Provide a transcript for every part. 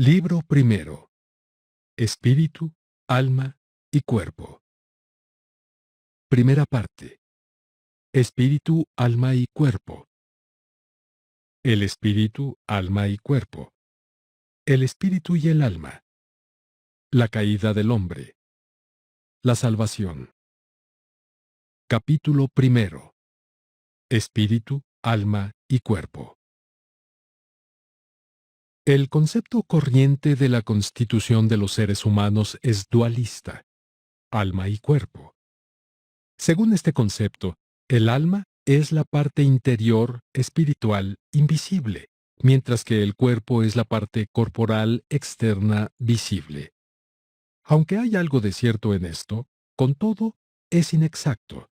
Libro primero. Espíritu, alma y cuerpo. Primera parte. Espíritu, alma y cuerpo. El espíritu, alma y cuerpo. El espíritu y el alma. La caída del hombre. La salvación. Capítulo primero. Espíritu, alma y cuerpo. El concepto corriente de la constitución de los seres humanos es dualista, alma y cuerpo. Según este concepto, el alma es la parte interior, espiritual, invisible, mientras que el cuerpo es la parte corporal, externa, visible. Aunque hay algo de cierto en esto, con todo, es inexacto.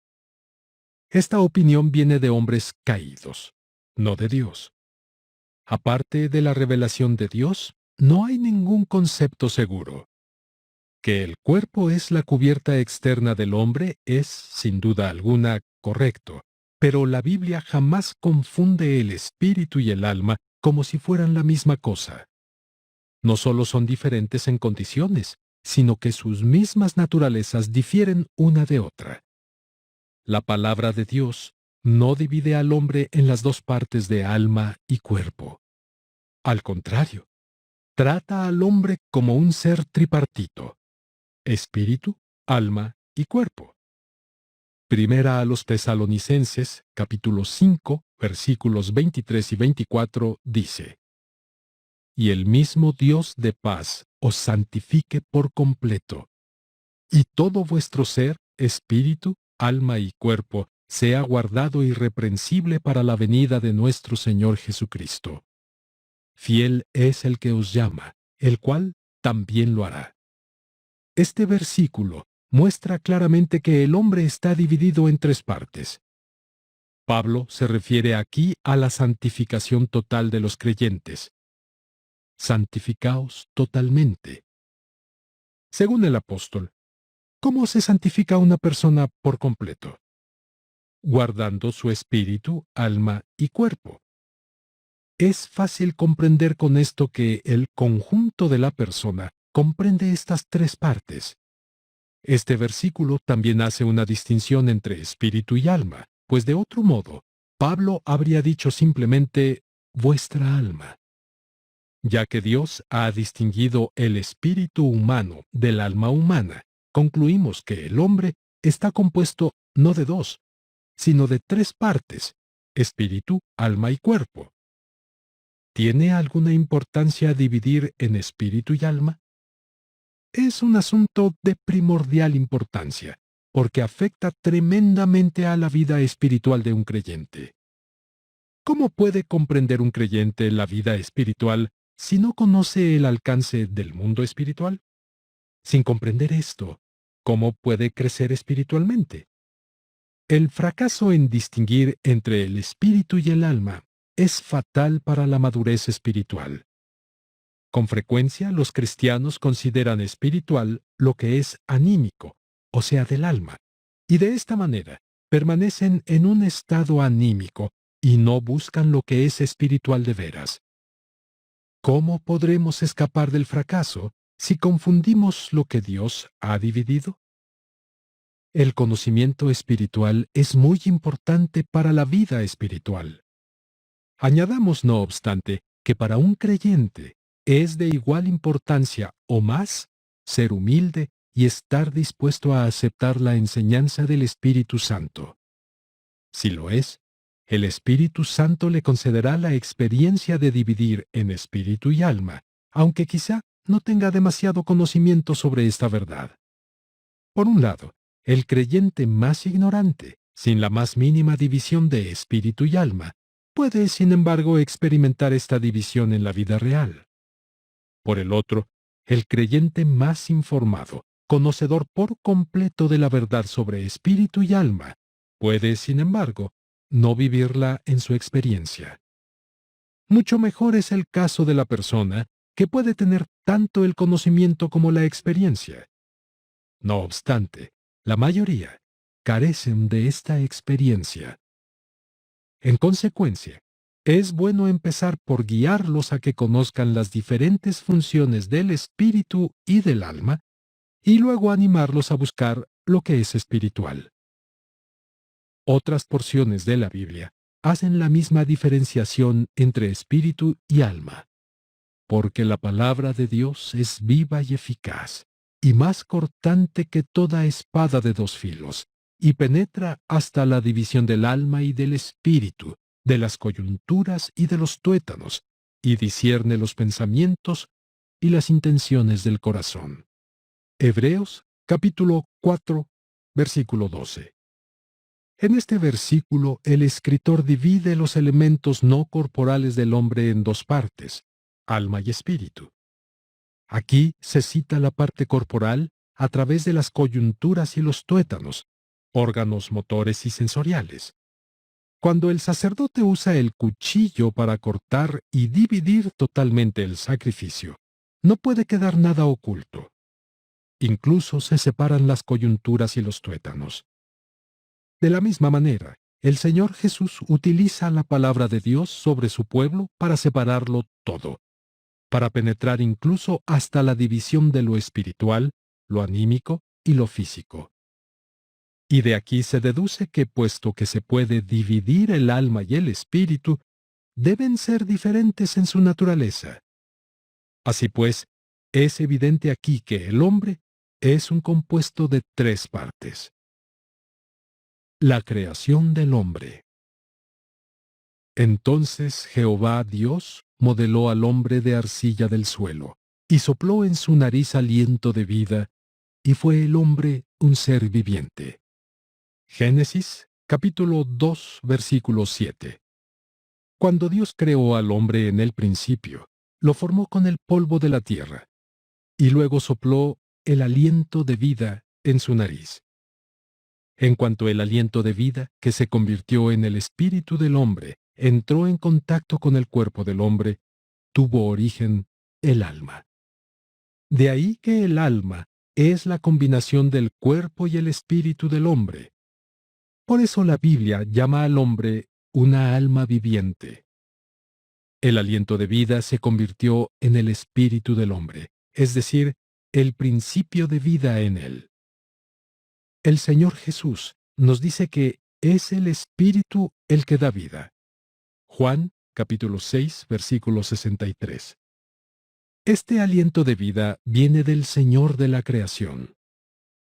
Esta opinión viene de hombres caídos, no de Dios. Aparte de la revelación de Dios, no hay ningún concepto seguro. Que el cuerpo es la cubierta externa del hombre es, sin duda alguna, correcto, pero la Biblia jamás confunde el espíritu y el alma como si fueran la misma cosa. No solo son diferentes en condiciones, sino que sus mismas naturalezas difieren una de otra. La palabra de Dios no divide al hombre en las dos partes de alma y cuerpo. Al contrario, trata al hombre como un ser tripartito: espíritu, alma y cuerpo. Primera a los Tesalonicenses, capítulo 5, versículos 23 y 24, dice: Y el mismo Dios de paz os santifique por completo, y todo vuestro ser, espíritu, alma y cuerpo, sea guardado irreprensible para la venida de nuestro Señor Jesucristo. Fiel es el que os llama, el cual también lo hará. Este versículo muestra claramente que el hombre está dividido en tres partes. Pablo se refiere aquí a la santificación total de los creyentes. Santificaos totalmente. Según el apóstol, ¿cómo se santifica una persona por completo? Guardando su espíritu, alma y cuerpo. Es fácil comprender con esto que el conjunto de la persona comprende estas tres partes. Este versículo también hace una distinción entre espíritu y alma, pues de otro modo, Pablo habría dicho simplemente vuestra alma. Ya que Dios ha distinguido el espíritu humano del alma humana, concluimos que el hombre está compuesto no de dos, sino de tres partes: espíritu, alma y cuerpo. ¿Tiene alguna importancia dividir en espíritu y alma? Es un asunto de primordial importancia, porque afecta tremendamente a la vida espiritual de un creyente. ¿Cómo puede comprender un creyente la vida espiritual si no conoce el alcance del mundo espiritual? Sin comprender esto, ¿cómo puede crecer espiritualmente? El fracaso en distinguir entre el espíritu y el alma es fatal para la madurez espiritual. Con frecuencia, los cristianos consideran espiritual lo que es anímico, o sea, del alma, y de esta manera permanecen en un estado anímico y no buscan lo que es espiritual de veras. ¿Cómo podremos escapar del fracaso si confundimos lo que Dios ha dividido? El conocimiento espiritual es muy importante para la vida espiritual. Añadamos, no obstante, que para un creyente es de igual importancia o más ser humilde y estar dispuesto a aceptar la enseñanza del Espíritu Santo. Si lo es, el Espíritu Santo le concederá la experiencia de dividir en espíritu y alma, aunque quizá no tenga demasiado conocimiento sobre esta verdad. Por un lado, el creyente más ignorante, sin la más mínima división de espíritu y alma, puede, sin embargo, experimentar esta división en la vida real. Por el otro, el creyente más informado, conocedor por completo de la verdad sobre espíritu y alma, puede, sin embargo, no vivirla en su experiencia. Mucho mejor es el caso de la persona que puede tener tanto el conocimiento como la experiencia. No obstante, la mayoría carecen de esta experiencia. En consecuencia, Es bueno empezar por guiarlos a que conozcan las diferentes funciones del espíritu y del alma, y luego animarlos a buscar lo que es espiritual. Otras porciones de la Biblia hacen la misma diferenciación entre espíritu y alma, porque la palabra de Dios es viva y eficaz, y más cortante que toda espada de dos filos, y penetra hasta la división del alma y del espíritu, de las coyunturas y de los tuétanos, y discierne los pensamientos y las intenciones del corazón. Hebreos capítulo 4, versículo 12. En este versículo, el escritor divide los elementos no corporales del hombre en dos partes, alma y espíritu. Aquí se cita la parte corporal a través de las coyunturas y los tuétanos, órganos motores y sensoriales. Cuando el sacerdote usa el cuchillo para cortar y dividir totalmente el sacrificio, no puede quedar nada oculto. Incluso se separan las coyunturas y los tuétanos. De la misma manera, el Señor Jesús utiliza la palabra de Dios sobre su pueblo para separarlo todo, para penetrar incluso hasta la división de lo espiritual, lo anímico y lo físico. Y de aquí se deduce que puesto que se puede dividir el alma y el espíritu, deben ser diferentes en su naturaleza. Así pues, es evidente aquí que el hombre es un compuesto de tres partes. La creación del hombre. Entonces Jehová Dios modeló al hombre de arcilla del suelo, y sopló en su nariz aliento de vida, y fue el hombre un ser viviente. Génesis, capítulo 2, versículo 7. Cuando Dios creó al hombre en el principio, lo formó con el polvo de la tierra, y luego sopló el aliento de vida en su nariz. En cuanto el aliento de vida, que se convirtió en el espíritu del hombre, entró en contacto con el cuerpo del hombre, tuvo origen el alma. De ahí que el alma es la combinación del cuerpo y el espíritu del hombre. Por eso la Biblia llama al hombre una alma viviente. El aliento de vida se convirtió en el espíritu del hombre, es decir, el principio de vida en él. El Señor Jesús nos dice que es el espíritu el que da vida. Juan capítulo 6, versículo 63. Este aliento de vida viene del Señor de la creación.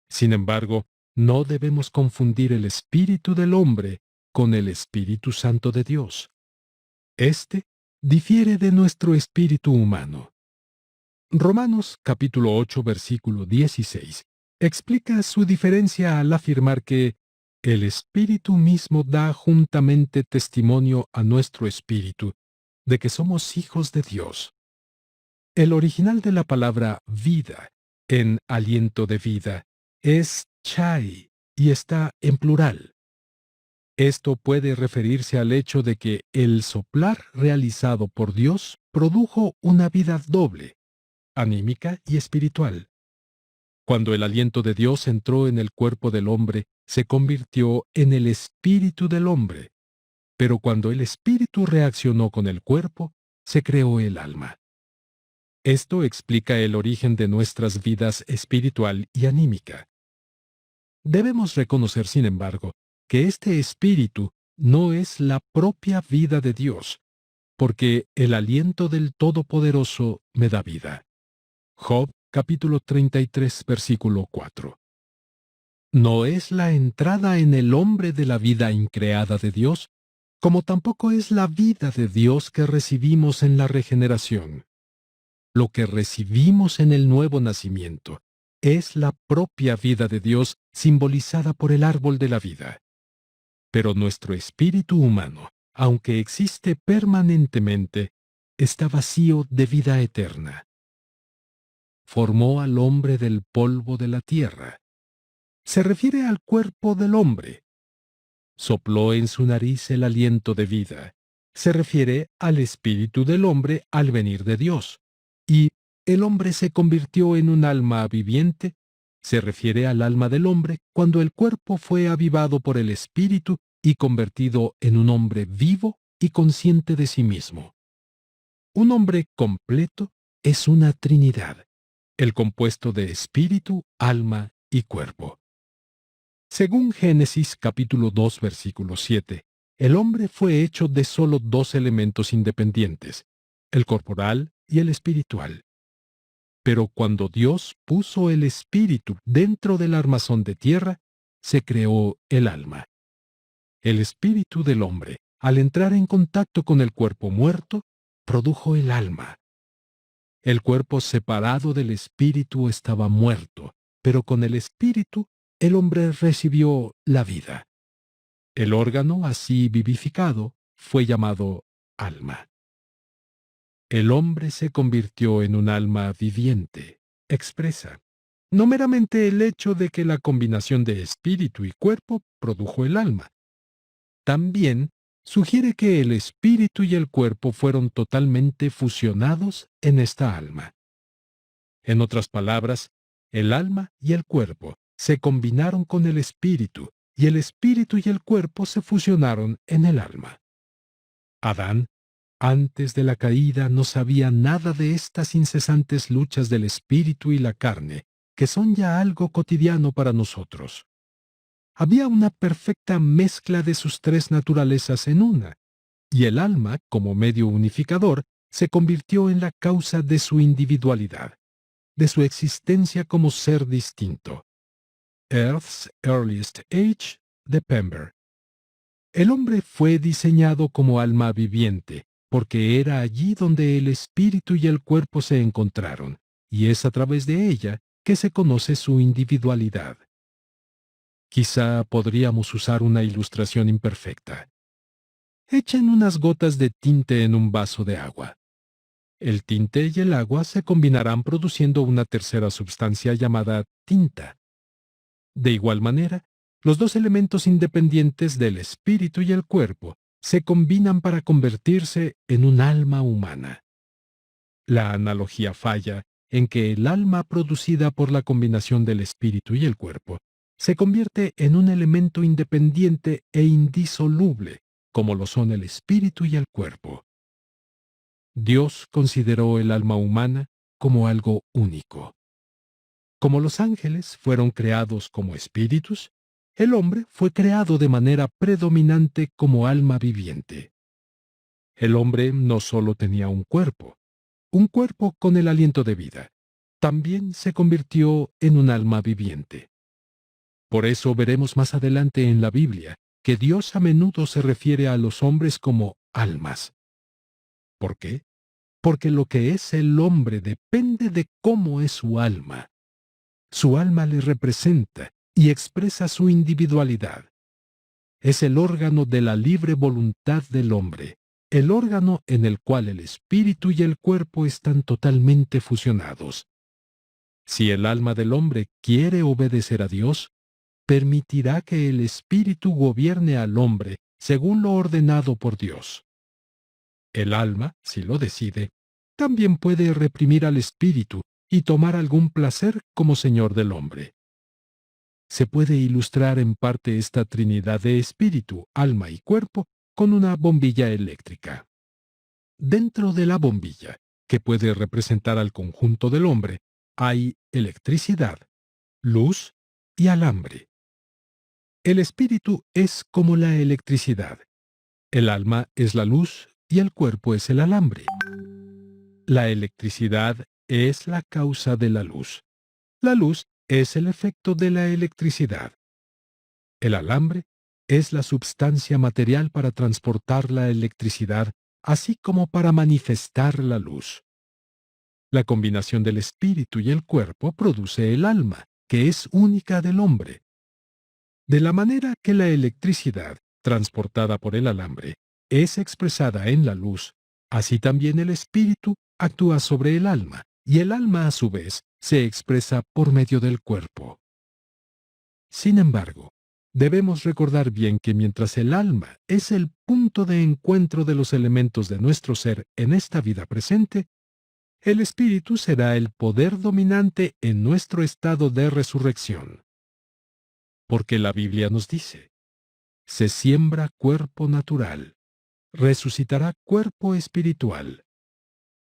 Sin embargo, no debemos confundir el espíritu del hombre con el Espíritu Santo de Dios. Este difiere de nuestro espíritu humano. Romanos capítulo 8, versículo 16 explica su diferencia al afirmar que el Espíritu mismo da juntamente testimonio a nuestro espíritu de que somos hijos de Dios. El original de la palabra vida, en aliento de vida, es chai y está en plural. Esto puede referirse al hecho de que el soplar realizado por Dios produjo una vida doble, anímica y espiritual. Cuando el aliento de Dios entró en el cuerpo del hombre, se convirtió en el espíritu del hombre. Pero cuando el espíritu reaccionó con el cuerpo, se creó el alma. Esto explica el origen de nuestras vidas espiritual y anímica. Debemos reconocer, sin embargo, que este espíritu no es la propia vida de Dios, porque el aliento del Todopoderoso me da vida. Job capítulo 33, versículo 4. No es la entrada en el hombre de la vida increada de Dios, como tampoco es la vida de Dios que recibimos en la regeneración. Lo que recibimos en el nuevo nacimiento es la propia vida de Dios simbolizada por el árbol de la vida. Pero nuestro espíritu humano, aunque existe permanentemente, está vacío de vida eterna. Formó al hombre del polvo de la tierra. Se refiere al cuerpo del hombre. Sopló en su nariz el aliento de vida. Se refiere al espíritu del hombre al venir de Dios. Y el hombre se convirtió en un alma viviente. Se refiere al alma del hombre cuando el cuerpo fue avivado por el espíritu y convertido en un hombre vivo y consciente de sí mismo. Un hombre completo es una trinidad, el compuesto de espíritu, alma y cuerpo. Según Génesis capítulo 2 versículo 7, el hombre fue hecho de solo dos elementos independientes, el corporal y el espiritual. Pero cuando Dios puso el espíritu dentro del armazón de tierra, se creó el alma. El espíritu del hombre, al entrar en contacto con el cuerpo muerto, produjo el alma. El cuerpo separado del espíritu estaba muerto, pero con el espíritu el hombre recibió la vida. El órgano así vivificado fue llamado alma. El hombre se convirtió en un alma viviente, expresa. No meramente el hecho de que la combinación de espíritu y cuerpo produjo el alma. También sugiere que el espíritu y el cuerpo fueron totalmente fusionados en esta alma. En otras palabras, el alma y el cuerpo se combinaron con el espíritu y el espíritu y el cuerpo se fusionaron en el alma. Adán, antes de la caída, no sabía nada de estas incesantes luchas del espíritu y la carne, que son ya algo cotidiano para nosotros. Había una perfecta mezcla de sus tres naturalezas en una, y el alma, como medio unificador, se convirtió en la causa de su individualidad, de su existencia como ser distinto. Earth's Earliest Age, de Pember. El hombre fue diseñado como alma viviente, porque era allí donde el espíritu y el cuerpo se encontraron, y es a través de ella que se conoce su individualidad. Quizá podríamos usar una ilustración imperfecta. Echen unas gotas de tinte en un vaso de agua. El tinte y el agua se combinarán produciendo una tercera sustancia llamada tinta. De igual manera, los dos elementos independientes del espíritu y el cuerpo se combinan para convertirse en un alma humana. La analogía falla en que el alma producida por la combinación del espíritu y el cuerpo se convierte en un elemento independiente e indisoluble, como lo son el espíritu y el cuerpo. Dios consideró el alma humana como algo único. Como los ángeles fueron creados como espíritus, el hombre fue creado de manera predominante como alma viviente. El hombre no solo tenía un cuerpo con el aliento de vida, también se convirtió en un alma viviente. Por eso veremos más adelante en la Biblia que Dios a menudo se refiere a los hombres como almas. ¿Por qué? Porque lo que es el hombre depende de cómo es su alma. Su alma le representa y expresa su individualidad. Es el órgano de la libre voluntad del hombre, el órgano en el cual el espíritu y el cuerpo están totalmente fusionados. Si el alma del hombre quiere obedecer a Dios, permitirá que el espíritu gobierne al hombre según lo ordenado por Dios. El alma, si lo decide, también puede reprimir al espíritu y tomar algún placer como señor del hombre. Se puede ilustrar en parte esta trinidad de espíritu, alma y cuerpo con una bombilla eléctrica. Dentro de la bombilla, que puede representar al conjunto del hombre, hay electricidad, luz y alambre. El espíritu es como la electricidad. El alma es la luz y el cuerpo es el alambre. La electricidad es la causa de la luz. La luz es el efecto de la electricidad. El alambre es la substancia material para transportar la electricidad, así como para manifestar la luz. La combinación del espíritu y el cuerpo produce el alma, que es única del hombre. De la manera que la electricidad, transportada por el alambre, es expresada en la luz, así también el espíritu actúa sobre el alma, y el alma a su vez se expresa por medio del cuerpo. Sin embargo, debemos recordar bien que mientras el alma es el punto de encuentro de los elementos de nuestro ser en esta vida presente, el espíritu será el poder dominante en nuestro estado de resurrección. Porque la Biblia nos dice, se siembra cuerpo natural, resucitará cuerpo espiritual.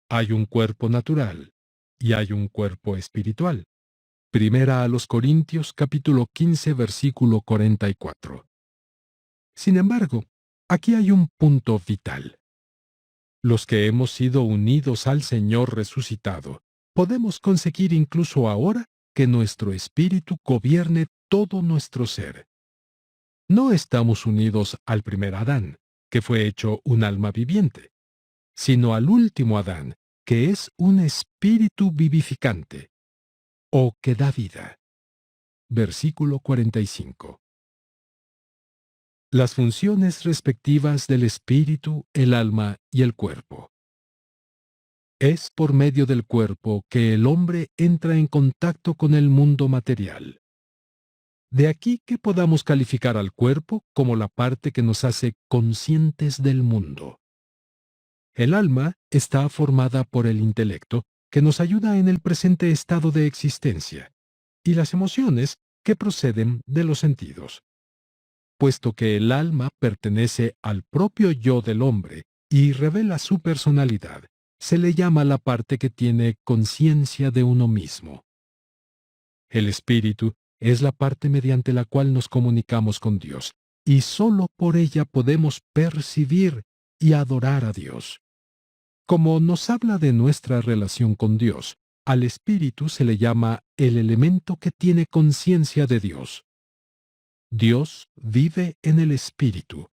Hay un cuerpo natural y hay un cuerpo espiritual. Primera a los Corintios capítulo 15 versículo 44. Sin embargo, aquí hay un punto vital. Los que hemos sido unidos al Señor resucitado, podemos conseguir incluso ahora que nuestro espíritu gobierne todo nuestro ser. No estamos unidos al primer Adán, que fue hecho un alma viviente, sino al último Adán, que es un espíritu vivificante, o que da vida. Versículo 45. Las funciones respectivas del espíritu, el alma y el cuerpo. Es por medio del cuerpo que el hombre entra en contacto con el mundo material. De aquí que podamos calificar al cuerpo como la parte que nos hace conscientes del mundo. El alma está formada por el intelecto, que nos ayuda en el presente estado de existencia, y las emociones, que proceden de los sentidos. Puesto que el alma pertenece al propio yo del hombre y revela su personalidad, se le llama la parte que tiene conciencia de uno mismo. El espíritu es la parte mediante la cual nos comunicamos con Dios, y sólo por ella podemos percibir y adorar a Dios. Como nos habla de nuestra relación con Dios, al espíritu se le llama el elemento que tiene conciencia de Dios. Dios vive en el espíritu.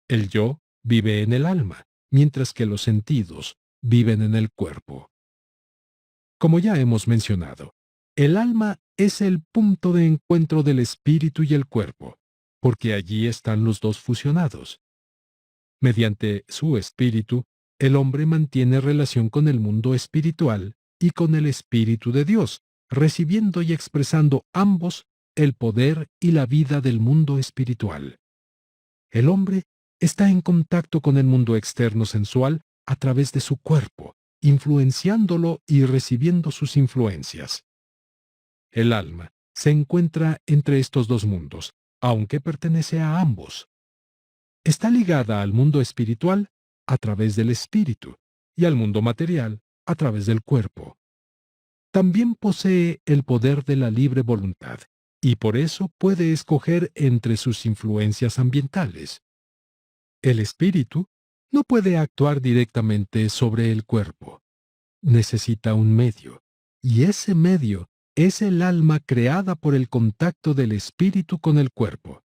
El yo vive en el alma, mientras que los sentidos viven en el cuerpo. Como ya hemos mencionado, el alma es el punto de encuentro del espíritu y el cuerpo, porque allí están los dos fusionados. Mediante su espíritu, el hombre mantiene relación con el mundo espiritual y con el Espíritu de Dios, recibiendo y expresando ambos el poder y la vida del mundo espiritual. El hombre está en contacto con el mundo externo sensual a través de su cuerpo, influenciándolo y recibiendo sus influencias. El alma se encuentra entre estos dos mundos, aunque pertenece a ambos. Está ligada al mundo espiritual a través del espíritu y al mundo material a través del cuerpo. También posee el poder de la libre voluntad y por eso puede escoger entre sus influencias ambientales. El espíritu no puede actuar directamente sobre el cuerpo. Necesita un medio, y ese medio es el alma creada por el contacto del espíritu con el cuerpo.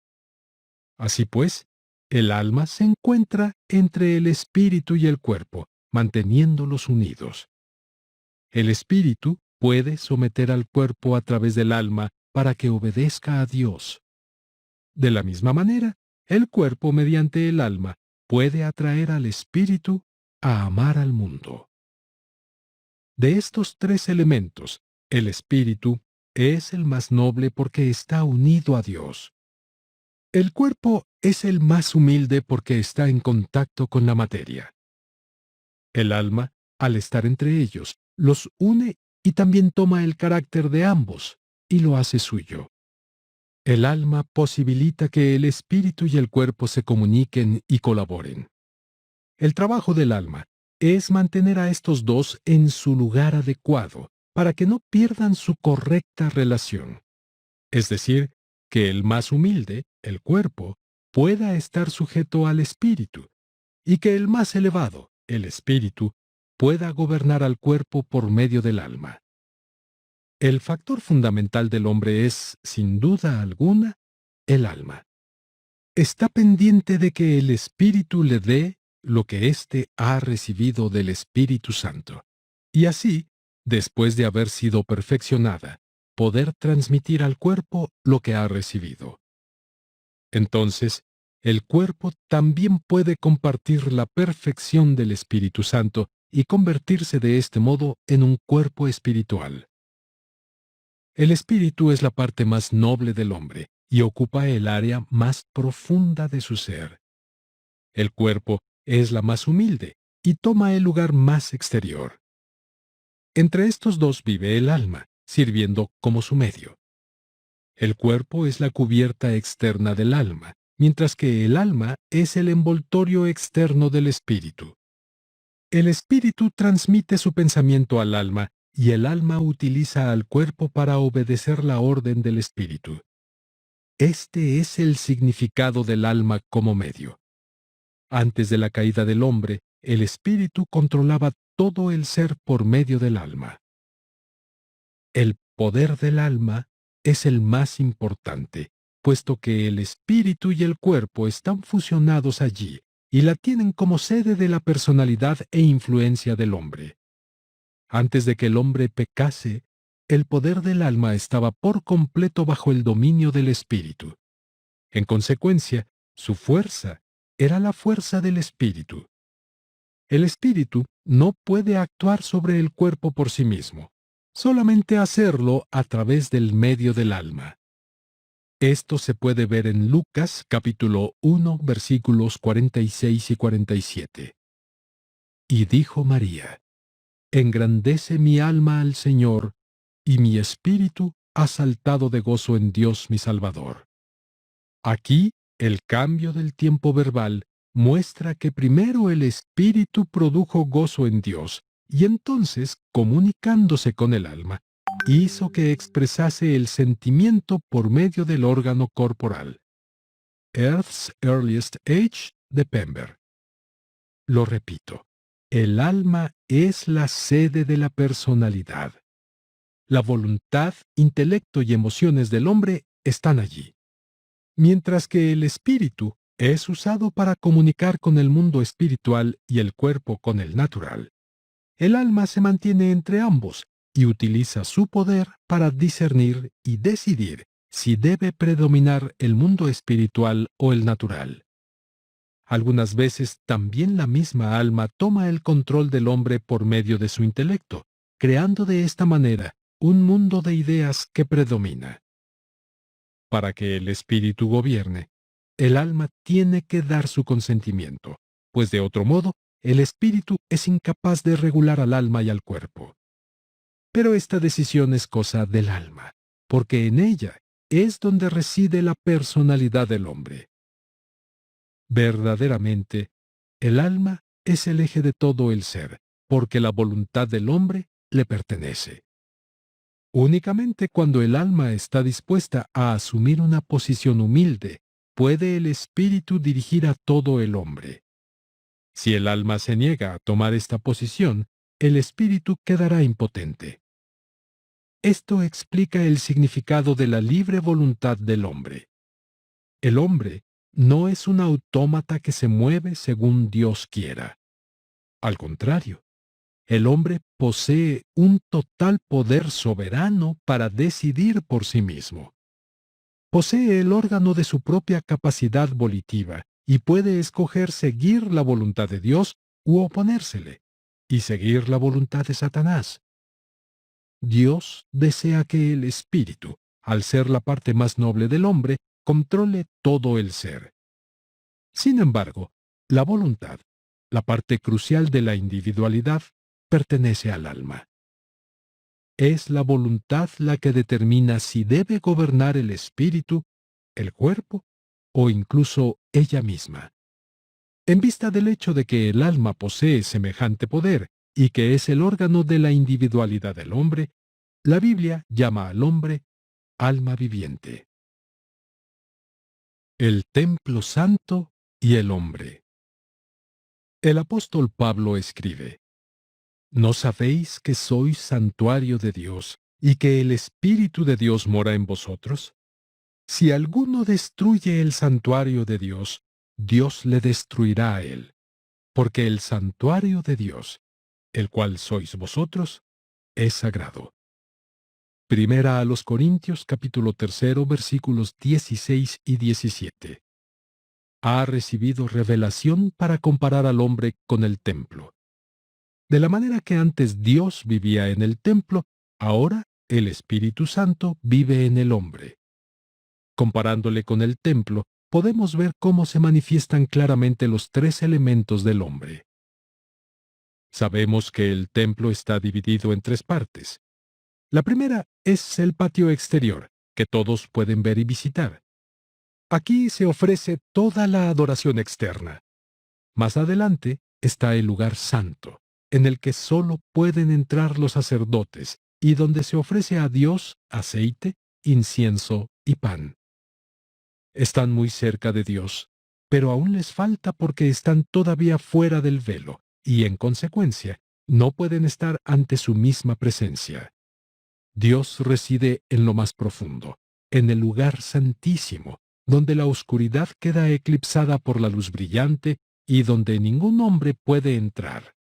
Así pues, el alma se encuentra entre el espíritu y el cuerpo, manteniéndolos unidos. El espíritu puede someter al cuerpo a través del alma para que obedezca a Dios. De la misma manera, el cuerpo mediante el alma puede atraer al espíritu a amar al mundo. De estos tres elementos, el espíritu es el más noble porque está unido a Dios. El cuerpo es el más humilde porque está en contacto con la materia. El alma, al estar entre ellos, los une y también toma el carácter de ambos y lo hace suyo. El alma posibilita que el espíritu y el cuerpo se comuniquen y colaboren. El trabajo del alma es mantener a estos dos en su lugar adecuado para que no pierdan su correcta relación. Es decir, que el más humilde, el cuerpo, pueda estar sujeto al espíritu, y que el más elevado, el espíritu, pueda gobernar al cuerpo por medio del alma. El factor fundamental del hombre es, sin duda alguna, el alma. Está pendiente de que el espíritu le dé lo que éste ha recibido del Espíritu Santo, y así, después de haber sido perfeccionada, poder transmitir al cuerpo lo que ha recibido. Entonces, el cuerpo también puede compartir la perfección del Espíritu Santo y convertirse de este modo en un cuerpo espiritual. El espíritu es la parte más noble del hombre y ocupa el área más profunda de su ser. El cuerpo es la más humilde y toma el lugar más exterior. Entre estos dos vive el alma, sirviendo como su medio. El cuerpo es la cubierta externa del alma, mientras que el alma es el envoltorio externo del espíritu. El espíritu transmite su pensamiento al alma y el alma utiliza al cuerpo para obedecer la orden del espíritu. Este es el significado del alma como medio. Antes de la caída del hombre, el espíritu controlaba todo el ser por medio del alma. El poder del alma es el más importante, puesto que el espíritu y el cuerpo están fusionados allí y la tienen como sede de la personalidad e influencia del hombre. Antes de que el hombre pecase, el poder del alma estaba por completo bajo el dominio del espíritu. En consecuencia, su fuerza era la fuerza del espíritu. El espíritu no puede actuar sobre el cuerpo por sí mismo, solamente hacerlo a través del medio del alma. Esto se puede ver en Lucas capítulo 1 versículos 46 y 47. Y dijo María: Engrandece mi alma al Señor, y mi espíritu ha saltado de gozo en Dios mi Salvador. Aquí, el cambio del tiempo verbal muestra que primero el espíritu produjo gozo en Dios, y entonces, comunicándose con el alma, hizo que expresase el sentimiento por medio del órgano corporal. Earth's Earliest Age de Pember. Lo repito, el alma es la sede de la personalidad. La voluntad, intelecto y emociones del hombre están allí, mientras que el espíritu es usado para comunicar con el mundo espiritual y el cuerpo con el natural. El alma se mantiene entre ambos y utiliza su poder para discernir y decidir si debe predominar el mundo espiritual o el natural. Algunas veces también la misma alma toma el control del hombre por medio de su intelecto, creando de esta manera un mundo de ideas que predomina. Para que el espíritu gobierne, el alma tiene que dar su consentimiento, pues de otro modo, el espíritu es incapaz de regular al alma y al cuerpo. Pero esta decisión es cosa del alma, porque en ella es donde reside la personalidad del hombre. Verdaderamente, el alma es el eje de todo el ser, porque la voluntad del hombre le pertenece. Únicamente cuando el alma está dispuesta a asumir una posición humilde, puede el espíritu dirigir a todo el hombre. Si el alma se niega a tomar esta posición, el espíritu quedará impotente. Esto explica el significado de la libre voluntad del hombre. El hombre no es un autómata que se mueve según Dios quiera. Al contrario, el hombre posee un total poder soberano para decidir por sí mismo. Posee el órgano de su propia capacidad volitiva y puede escoger seguir la voluntad de Dios u oponérsele, y seguir la voluntad de Satanás. Dios desea que el espíritu, al ser la parte más noble del hombre, controle todo el ser. Sin embargo, la voluntad, la parte crucial de la individualidad, pertenece al alma. Es la voluntad la que determina si debe gobernar el espíritu, el cuerpo o incluso ella misma. En vista del hecho de que el alma posee semejante poder y que es el órgano de la individualidad del hombre, la Biblia llama al hombre alma viviente. El templo santo y el hombre. El apóstol Pablo escribe: ¿No sabéis que sois santuario de Dios y que el Espíritu de Dios mora en vosotros? Si alguno destruye el santuario de Dios, Dios le destruirá a él, porque el santuario de Dios, el cual sois vosotros, es sagrado. Primera a los Corintios capítulo 3 versículos 16 y 17. Ha recibido revelación para comparar al hombre con el templo. De la manera que antes Dios vivía en el templo, ahora el Espíritu Santo vive en el hombre. Comparándole con el templo, podemos ver cómo se manifiestan claramente los tres elementos del hombre. Sabemos que el templo está dividido en tres partes. La primera es el patio exterior, que todos pueden ver y visitar. Aquí se ofrece toda la adoración externa. Más adelante está el lugar santo, en el que solo pueden entrar los sacerdotes y donde se ofrece a Dios aceite, incienso y pan. Están muy cerca de Dios, pero aún les falta porque están todavía fuera del velo y, en consecuencia, no pueden estar ante su misma presencia. Dios reside en lo más profundo, en el lugar santísimo, donde la oscuridad queda eclipsada por la luz brillante y donde ningún hombre puede entrar.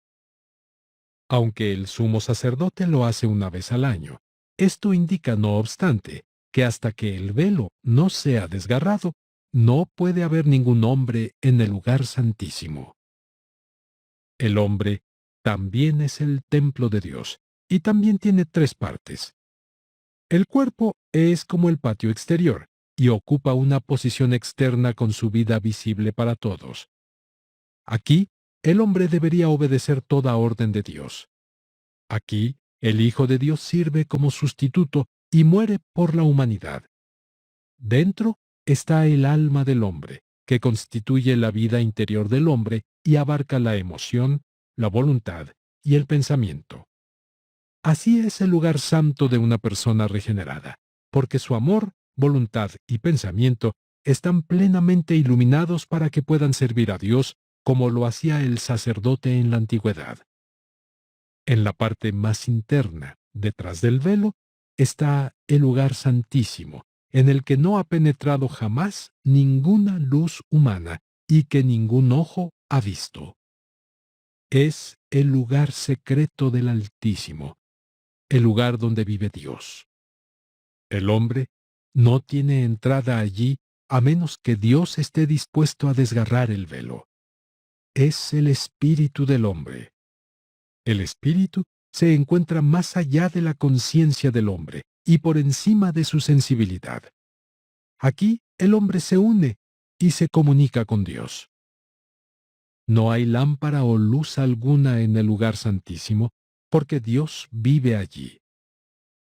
Aunque el sumo sacerdote lo hace una vez al año, esto indica, no obstante, que hasta que el velo no sea desgarrado, no puede haber ningún hombre en el lugar santísimo. El hombre también es el templo de Dios, y también tiene tres partes. El cuerpo es como el patio exterior, y ocupa una posición externa con su vida visible para todos. Aquí, el hombre debería obedecer toda orden de Dios. Aquí, el Hijo de Dios sirve como sustituto y muere por la humanidad. Dentro está el alma del hombre, que constituye la vida interior del hombre y abarca la emoción, la voluntad y el pensamiento. Así es el lugar santo de una persona regenerada, porque su amor, voluntad y pensamiento están plenamente iluminados para que puedan servir a Dios como lo hacía el sacerdote en la antigüedad. En la parte más interna, detrás del velo, está el lugar santísimo, en el que no ha penetrado jamás ninguna luz humana y que ningún ojo ha visto. Es el lugar secreto del Altísimo, el lugar donde vive Dios. El hombre no tiene entrada allí a menos que Dios esté dispuesto a desgarrar el velo. Es el espíritu del hombre. El espíritu se encuentra más allá de la conciencia del hombre y por encima de su sensibilidad. Aquí el hombre se une y se comunica con Dios. No hay lámpara o luz alguna en el lugar santísimo, porque Dios vive allí.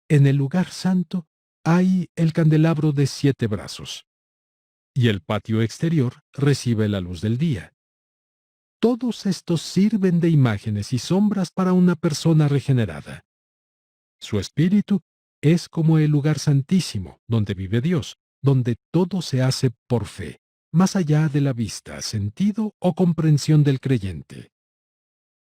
En el lugar santo hay el candelabro de 7 brazos, y el patio exterior recibe la luz del día. Todos estos sirven de imágenes y sombras para una persona regenerada. Su espíritu es como el lugar santísimo, donde vive Dios, donde todo se hace por fe, más allá de la vista, sentido o comprensión del creyente.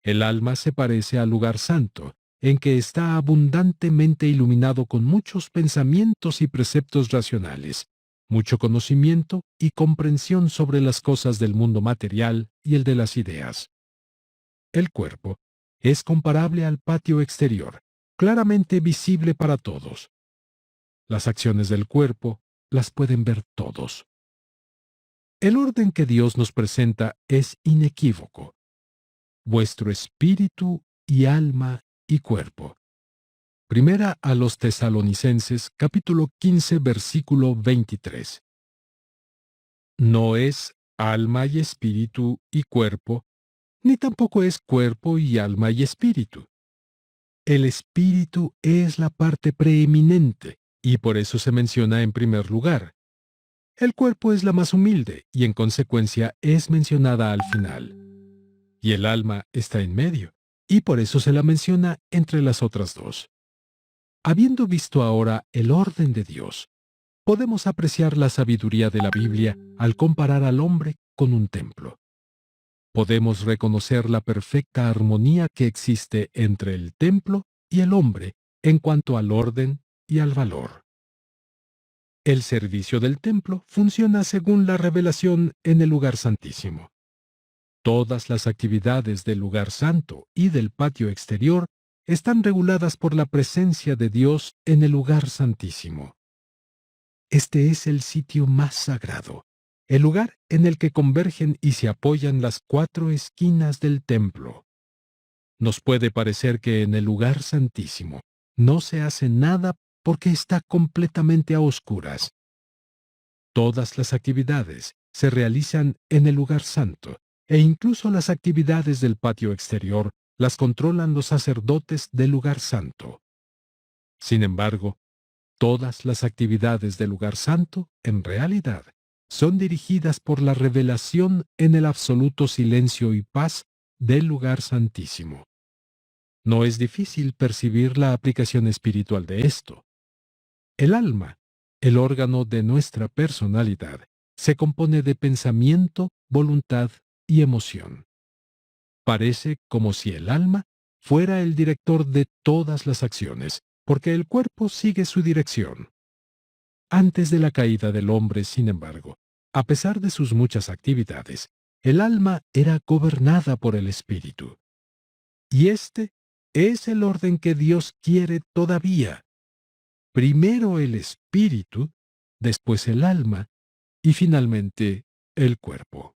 El alma se parece al lugar santo, en que está abundantemente iluminado con muchos pensamientos y preceptos racionales, mucho conocimiento y comprensión sobre las cosas del mundo material y el de las ideas. El cuerpo es comparable al patio exterior, claramente visible para todos. Las acciones del cuerpo las pueden ver todos. El orden que Dios nos presenta es inequívoco. Vuestro espíritu y alma y cuerpo. Primera a los Tesalonicenses, capítulo 15, versículo 23. No es alma y espíritu y cuerpo, ni tampoco es cuerpo y alma y espíritu. El espíritu es la parte preeminente, y por eso se menciona en primer lugar. El cuerpo es la más humilde, y en consecuencia es mencionada al final. Y el alma está en medio, y por eso se la menciona entre las otras dos. Habiendo visto ahora el orden de Dios, podemos apreciar la sabiduría de la Biblia al comparar al hombre con un templo. Podemos reconocer la perfecta armonía que existe entre el templo y el hombre en cuanto al orden y al valor. El servicio del templo funciona según la revelación en el lugar santísimo. Todas las actividades del lugar santo y del patio exterior están reguladas por la presencia de Dios en el lugar santísimo. Este es el sitio más sagrado, el lugar en el que convergen y se apoyan las 4 esquinas del templo. Nos puede parecer que en el lugar santísimo no se hace nada porque está completamente a oscuras. Todas las actividades se realizan en el lugar santo, e incluso las actividades del patio exterior las controlan los sacerdotes del lugar santo. Sin embargo, todas las actividades del lugar santo, en realidad, son dirigidas por la revelación en el absoluto silencio y paz del lugar santísimo. No es difícil percibir la aplicación espiritual de esto. El alma, el órgano de nuestra personalidad, se compone de pensamiento, voluntad y emoción. Parece como si el alma fuera el director de todas las acciones, porque el cuerpo sigue su dirección. Antes de la caída del hombre, sin embargo, a pesar de sus muchas actividades, el alma era gobernada por el espíritu. Y este es el orden que Dios quiere todavía. Primero el espíritu, después el alma y finalmente el cuerpo.